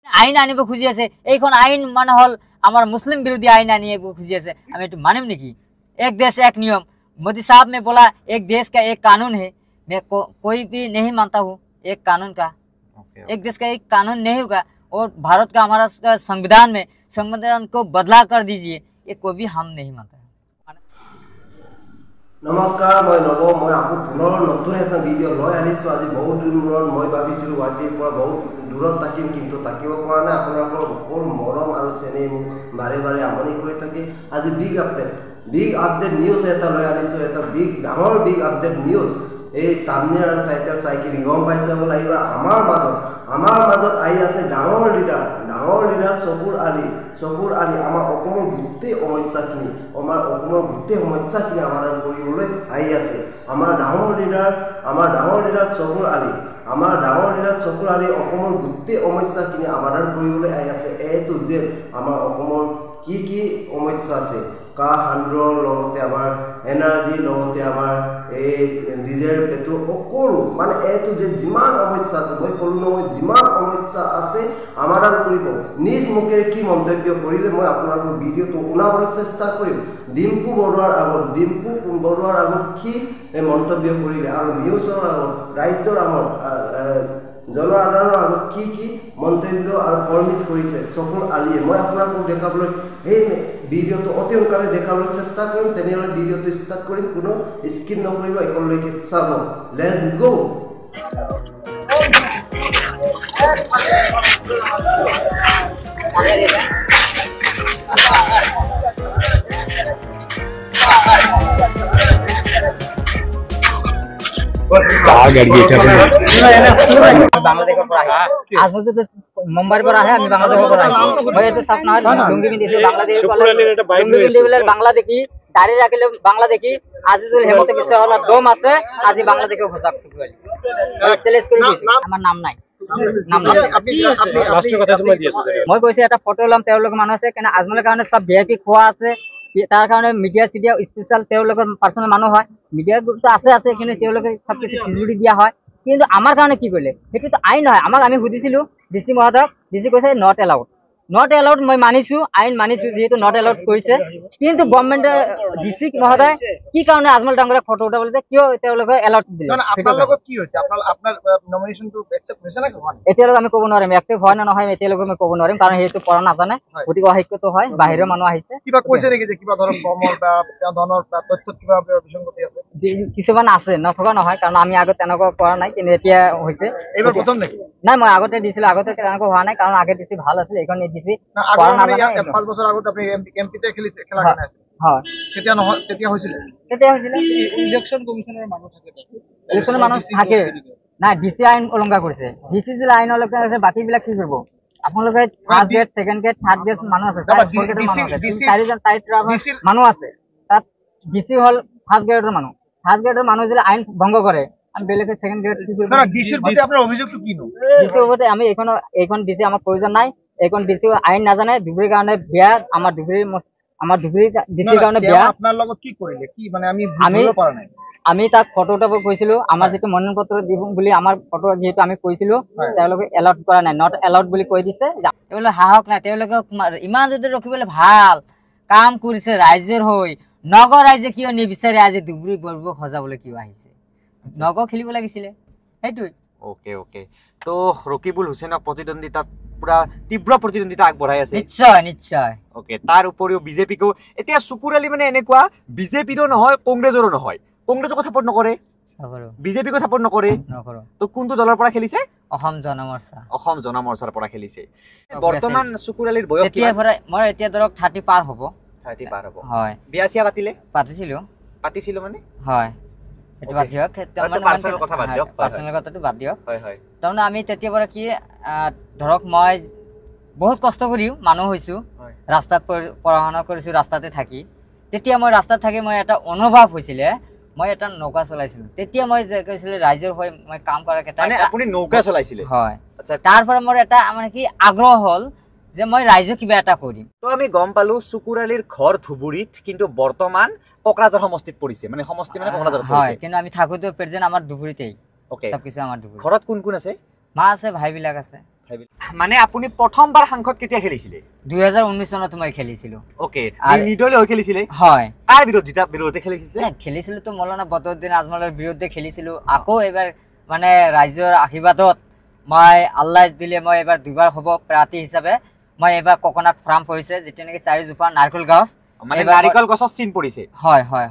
আইন আনিব খুজি আছে, এইখন আইন মানে হল আমার মুসলিম বিরোধী आईन আনিব খুজি আছে, আমি একটু মানিম নাকি? एक देश एक नियम, मोदी साहब ने बोला एक देश का एक कानून है, मैं कोई भी नहीं मानता हूँ एक कानून का। एक देश का एक कानून नहीं होगा, और भारत का हमारा संविधान में संविधान को बदला कर दीजिए, ये कोई भी हम नहीं मानता है। नमस्कार, मैं नव, मैं आपको पुनः नतुन एक भिडिओ लय आनिছোঁ। आज बहुत दिन मूरत मैं भाविছিলোঁ गुवाहाटीर পৰা बहुत दूरत থাকিম, কিন্তু থাকিব পৰা নাই। আপোনালোকৰ সকলো মৰম আৰু চেনেহ মোক বাৰে বাৰে আমনি কৰি থাকে। আজি বিগ আপডেট নিউজ এটা লয় আনিছোঁ, এটা ডাঙৰ বিগ আপডেট নিউজ। এই তামনিৰ আৰু টাইটেল চাই কি গম পাইছে বোলা, এইবাৰ আমাৰ মাজত আহি আছে ডাঙৰ লিডাৰ চকুৰ আলি আমাৰ অসমৰ গোটেই সমস্যাখিনি সমাধান কৰিবলৈ আহি আছে। আমাৰ ডাঙৰ লিডাৰ চকুৰ আলি অসমৰ গোটেই সমস্যাখিনি সমাধান কৰিবলৈ আহি আছে। এইটো যে আমাৰ অসমৰ কি সমস্যা আছে, কাহ সান্দৰ লগতে আমাৰ এনাৰ্জি লগতে আমাৰ এই ডিজেল পেট্ৰল সকলো মানে এইটো যে যিমান সমস্যা আছে, মই ক'লো নহয় যিমান সমস্যা আছে সমাধান কৰিব। নিজ মুখেৰে কি মন্তব্য কৰিলে মই আপোনালোকৰ ভিডিঅ'টো শুনাবলৈ চেষ্টা কৰিম। ডিম্পু বৰুৱাৰ আগত কি মন্তব্য কৰিলে আৰু নিউজৰ আগত ৰাইজৰ আগত জনসাধাৰণৰ আগত কি মন্তব্য আৰু প্ৰমিছ কৰিছে চকুৰ আলিয়ে, মই আপোনালোকক দেখাবলৈ এই ভিডিঅ'টো অতি সোনকালে দেখাবলৈ চেষ্টা কৰিম। তেনেহ'লে ভিডিঅ'টো ষ্টাৰ্ট কৰিম, কোনো স্কিপ নকৰিব, একেলগে চাব। লেটছ গো। বাংলাদেশের পর আজ পর্যন্ত মুম্বাইর পর আহে, আমি বাংলাদেশের পর লুঙ্গি পিন্ধিছে বাংলা দেখি, দাড়ি রাখিলে বাংলা দেখি, আজিজুল হেমন্ত বিশ্ব হলার দম আছে, আজি বাংলা দেখে সজাগ আমার নাম নাই। মই কৈছে এটা ফটো লম, তেওঁলোকৰ মানুহ আছে কেন আজমলৰ কাৰণে সব ভিআইপি খোৱা আছে, তাৰ কাৰণে মিডিয়া স্পেশাল তেওঁলোকৰ পাৰ্সোনাল মানুহ হয়, মিডিয়া গ্ৰুপটো আছে কিন্তু তেওঁলোকে সব কিছু ফিজুলি দিয়া হয়। কিন্তু আমাৰ কাৰণে কি কৰিলে সেইটোতো আইন নহয়। আমি সুধিছিলো ডিসি মহোদয়ক, ডিসি কৈছে নট এলাউড। মই মানিছো, আইন মানিছো, যেহেতু নট এলাউড কৰিছে, কিন্তু গভৰ্ণমেণ্টে ডিসি মহোদয় কি কাৰণে আজমল ডাঙৰীয়া ফটো উঠাবলৈ কিয় তেওঁলোকে এলাউড দিলে? এতিয়ালৈকে আমি ক'ব নোৱাৰিম একচেপ্ট হয় নে নহয়, এতিয়ালৈকে আমি ক'ব নোৱাৰিম, কাৰণ সেইটো পঢ়া নাজানে, গতিকে অশিক্ষিত হয়, বাহিৰৰ মানুহ আহিছে। কিছুমান আছে নথকা নহয়, কাৰণ আমি আগত তেনেকুৱা কৰা নাই, কিন্তু এতিয়া হৈছে। নাই, মই আগতে দিছিলো, আগতে তেনেকুৱা হোৱা নাই, কাৰণ আগে দিছি ভাল আছিল, এইখন দিছি পঢ়া নাজানে। 5 বছৰ আগত আপুনি এমপিতে খেলিছে, খেলা আছে হয়, তেতিয়া হৈছিল ইলেকশন কমিশনৰ মানুহ থাকে নাই, ডিসি আইন উলংঘা কৰিছে। ডিসি যে আইন উলংঘা কৰিছে, বাকী বিলাক কি কৰিব? আপোনালোকে first grade, second grade, third grade মানুহ আছে, 4জন মানুহ আছে, তাত ডিসি হল ফাৰ্ষ্ট গ্ৰেডৰ মানুহ। ফাৰ্ষ্ট গ্ৰেডৰ মানুহ যদি আইন ভংগ কৰে, আমি বেলেগে সেকেন্ড গ্রেড ডিসির প্রতি আপনার অভিযোগটো কি? ডিসির উপরে আমি এইখন ডিসি আমার প্রয়োজন নাই, এইখন ডিসি আইন নাজানে, ধুবুৰীৰ কাৰণে বেয়া, আমাৰ ধুবুৰী ডিসিৰ কাৰণে বেয়া। আপনাৰ লগত কি কৰিলে কি মানে আমি বুজিব পৰা নাই। আমি তাক ফটো উঠাব কৈছিলো, আমাৰ যেটো মনোনয়ন পত্ৰ দিব বুলি আমাৰ ফটো যেটো আমি কৈছিলো, তেওঁলোকে এলাউড কৰা নাই, নট এলাউড বুলি কৈ দিছে। তেওঁলোকে হাহক নাই, তেওঁলোকে ইমান যদি ৰখিবলৈ ভাল কাম কৰিছে ৰাইজৰ হৈ, নগৰ ৰাইজে কিয় নিবিচাৰে আজি ধুবুৰী বৰবক সজাবলৈ কিয় আহিছে? নগৰ খেলিব লাগিছিলে সেইটোই। ওকে তো ৰকিবুল হুছেইনক প্ৰতিদ্বন্দিতাত পুৰা তীব্ৰ প্ৰতিদ্বন্দিতা আগবঢ়াই আছে। নিশ্চয় ওকে, তাৰ উপৰিও বিজেপিকো এতিয়া চকুৰ আলি মানে এনেকুৱা, বিজেপিৰো নহয় কংগ্ৰেছৰো নহয়, কংগ্ৰেছকো সাপোৰ্ট নকৰে, বিজেপিকো সাপোৰ্ট নকৰে, তো কোনটো দলৰ পৰা খেলিছে? অসম জনমৰ্চাৰ পৰা খেলিছে। বৰ্তমান চকুৰ আলিৰ বয়স কি? মই এতিয়া ধৰক 30 পাৰ হ'ব। 30 পাৰ হ'ব হয়। বিয়া চিয়া পাতিছিলো মানে হয়, এটা বাদ দিয়ক, পাৰ্সোনাল কথাটো বাদ দিয়ক। তাৰমানে আমি তেতিয়াৰ পৰা কি ধৰক মই বহুত কষ্ট কৰিও মানুহ হৈছো, ৰাস্তাত পঢ়া শুনা কৰিছো, ৰাস্তাতে থাকি। তেতিয়া মই ৰাস্তাত থাকি মই এটা অনুভৱ হৈছিলে, মই এটা নৌকা চলাইছিলো। তেতিয়া মই কৈছিলো ৰাইজৰ হৈ মই কাম কৰাৰ এটা, মানে আপুনি নৌকা চলাইছিলে? হয়। তাৰ পৰা মোৰ এটা মানে কি আগ্ৰহ হ'ল যে মই ৰাইজক কিবা এটা কৰিম। তো আমি গম পালো চকুৰ আলিৰ ঘৰ ধুবুৰীত, কিন্তু বৰ্তমান কোকৰাঝাৰ সমষ্টিত পৰিছে, মানে সমষ্টি মানে কোকৰাঝাৰত পৰিছে। হয়, কিন্তু আমি থাকোতো প্ৰেজেন্ট আমাৰ ধুবুৰীতেই, সব কিছু আমাৰ ধুবুৰী। ঘৰত কোন কোন আছে? মা আছে, ভাই বিলাক আছে। মানে আপুনি প্ৰথমবাৰ সাংসদ কেতিয়া খেলিছিলে 2019 চনত মই খেলিছিলো ওকে নিৰ্দলীয় হৈ খেলিছিলে হয় কাৰ বিৰুদ্ধে খেলিছিলে খেলিছিলো তো মৌলানা বদৰুদ্দিন আজমলৰ বিৰুদ্ধে খেলিছিলো আকৌ এবাৰ মানে ৰাইজৰ আশীৰ্বাদত মই আল্লাহ দিলে মই এবাৰ দুবাৰ হ'ব প্ৰাৰ্থী হিচাপে মই এবাৰ কোকোনাট ফাৰ্ম কৰিছে যেটা নেকি 4 জোপা নাৰিকল গছ মানে নাৰিকল গছৰ চিন পৰিছে হয় হয় হয়